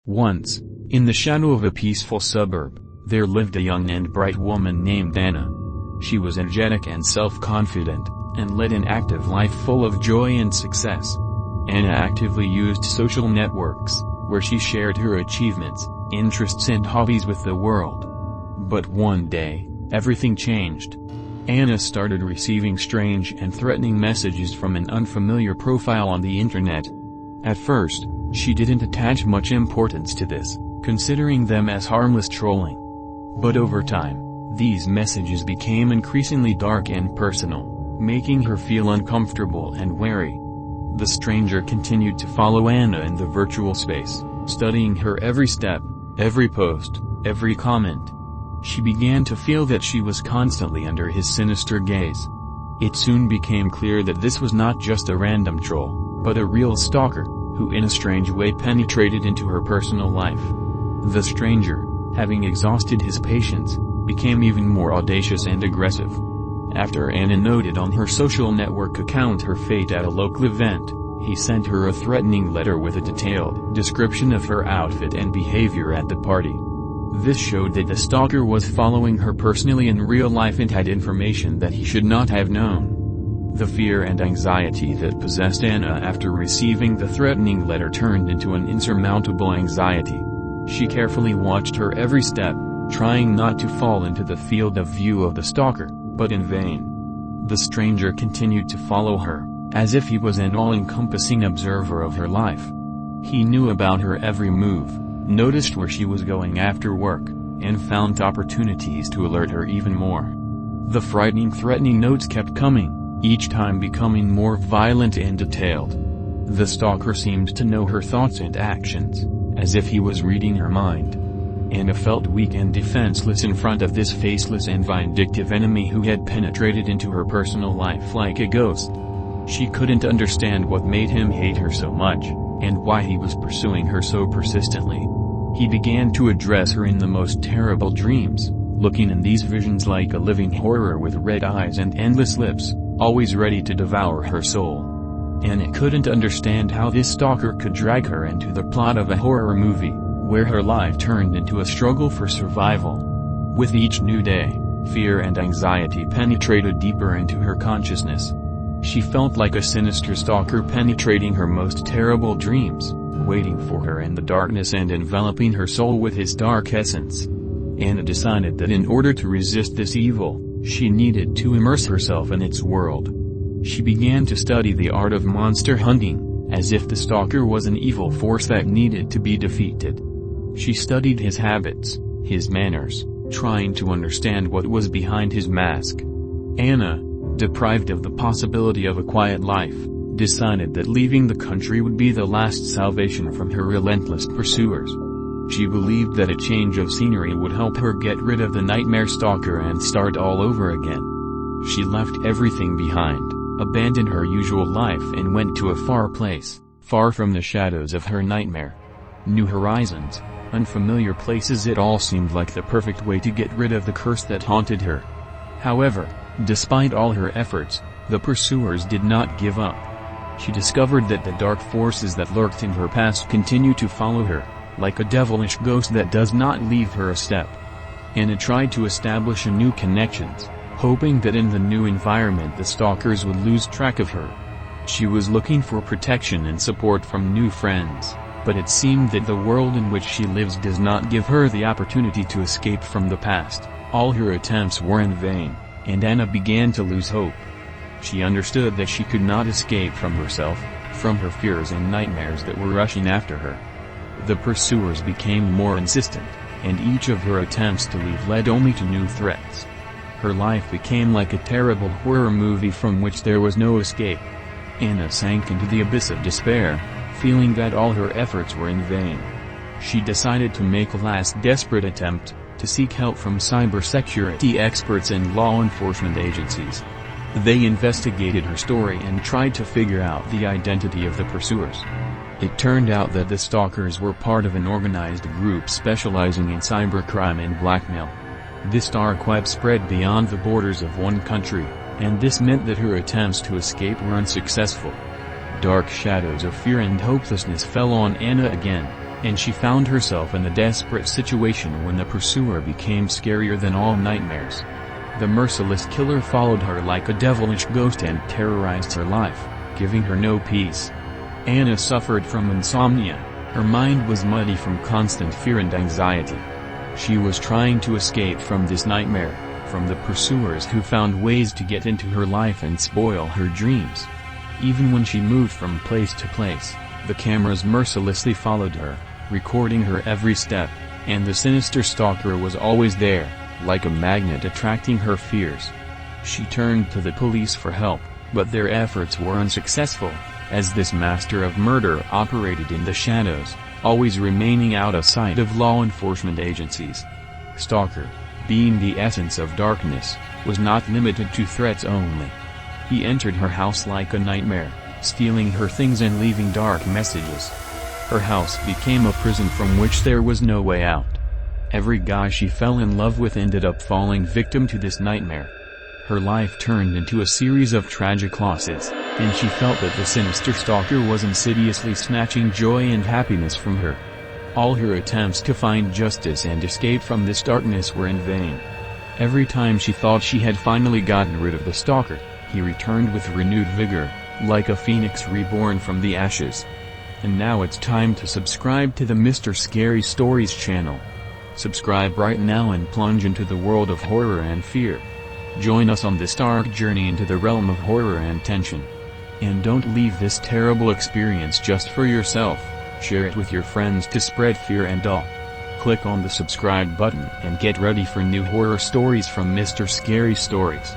Once, in the shadow of a peaceful suburb, there lived a young and bright woman named Anna. She was energetic and self-confident, and led an active life full of joy and success. Anna actively used social networks, where she shared her achievements, interests and hobbies with the world. But one day, everything changed. Anna started receiving strange and threatening messages from an unfamiliar profile on the internet. At first, she didn't attach much importance to this, considering them as harmless trolling. But over time, these messages became increasingly dark and personal, making her feel uncomfortable and wary. The stranger continued to follow Anna in the virtual space, studying her every step, every post, every comment. She began to feel that she was constantly under his sinister gaze. It soon became clear that this was not just a random troll, but a real stalker, who in a strange way penetrated into her personal life. The stranger, having exhausted his patience, became even more audacious and aggressive. After Anna noted on her social network account her fate at a local event, he sent her a threatening letter with a detailed description of her outfit and behavior at the party. This showed that the stalker was following her personally in real life and had information that he should not have known. The fear and anxiety that possessed Anna after receiving the threatening letter turned into an insurmountable anxiety. She carefully watched her every step, trying not to fall into the field of view of the stalker, but in vain. The stranger continued to follow her, as if he was an all-encompassing observer of her life. He knew about her every move, noticed where she was going after work, and found opportunities to alert her even more. The frightening threatening notes kept coming, each time becoming more violent and detailed. The stalker seemed to know her thoughts and actions, as if he was reading her mind. Anna felt weak and defenseless in front of this faceless and vindictive enemy who had penetrated into her personal life like a ghost. She couldn't understand what made him hate her so much, and why he was pursuing her so persistently. He began to address her in the most terrible dreams, looking in these visions like a living horror with red eyes and endless lips, always ready to devour her soul. Anna couldn't understand how this stalker could drag her into the plot of a horror movie, where her life turned into a struggle for survival. With each new day, fear and anxiety penetrated deeper into her consciousness. She felt like a sinister stalker penetrating her most terrible dreams, waiting for her in the darkness and enveloping her soul with his dark essence. Anna decided that in order to resist this evil, she needed to immerse herself in its world. She began to study the art of monster hunting, as if the stalker was an evil force that needed to be defeated. She studied his habits, his manners, trying to understand what was behind his mask. Anna, deprived of the possibility of a quiet life, decided that leaving the country would be the last salvation from her relentless pursuers. She believed that a change of scenery would help her get rid of the nightmare stalker and start all over again. She left everything behind, abandoned her usual life and went to a far place, far from the shadows of her nightmare. New horizons, unfamiliar places, it all seemed like the perfect way to get rid of the curse that haunted her. However, despite all her efforts, the pursuers did not give up. She discovered that the dark forces that lurked in her past continued to follow her, like a devilish ghost that does not leave her a step. Anna tried to establish new connections, hoping that in the new environment the stalkers would lose track of her. She was looking for protection and support from new friends, but it seemed that the world in which she lives does not give her the opportunity to escape from the past. All her attempts were in vain, and Anna began to lose hope. She understood that she could not escape from herself, from her fears and nightmares that were rushing after her. The pursuers became more insistent, and each of her attempts to leave led only to new threats. Her life became like a terrible horror movie from which there was no escape. Anna sank into the abyss of despair, feeling that all her efforts were in vain. She decided to make a last desperate attempt, to seek help from cybersecurity experts and law enforcement agencies. They investigated her story and tried to figure out the identity of the pursuers. It turned out that the stalkers were part of an organized group specializing in cybercrime and blackmail. This dark web spread beyond the borders of one country, and this meant that her attempts to escape were unsuccessful. Dark shadows of fear and hopelessness fell on Anna again. and she found herself in a desperate situation when the pursuer became scarier than all nightmares. The merciless killer followed her like a devilish ghost and terrorized her life, giving her no peace. Anna suffered from insomnia. Her mind was muddy from constant fear and anxiety. She was trying to escape from this nightmare, from the pursuers who found ways to get into her life and spoil her dreams. Even when she moved from place to place, the cameras mercilessly followed her, recording her every step, and the sinister stalker was always there, like a magnet attracting her fears. She turned to the police for help, but their efforts were unsuccessful, as this master of murder operated in the shadows, always remaining out of sight of law enforcement agencies. Stalker, being the essence of darkness, was not limited to threats only. He entered her house like a nightmare, stealing her things and leaving dark messages. Her house became a prison from which there was no way out. Every guy she fell in love with ended up falling victim to this nightmare. Her life turned into a series of tragic losses, and she felt that the sinister stalker was insidiously snatching joy and happiness from her. All her attempts to find justice and escape from this darkness were in vain. Every time she thought she had finally gotten rid of the stalker, he returned with renewed vigor, like a phoenix reborn from the ashes. And now it's time to subscribe to the Mr. Scary Stories channel. Subscribe right now and plunge into the world of horror and fear. Join us on this dark journey into the realm of horror and tension. And don't leave this terrible experience just for yourself, share it with your friends to spread fear and awe. Click on the subscribe button and get ready for new horror stories from Mr. Scary Stories.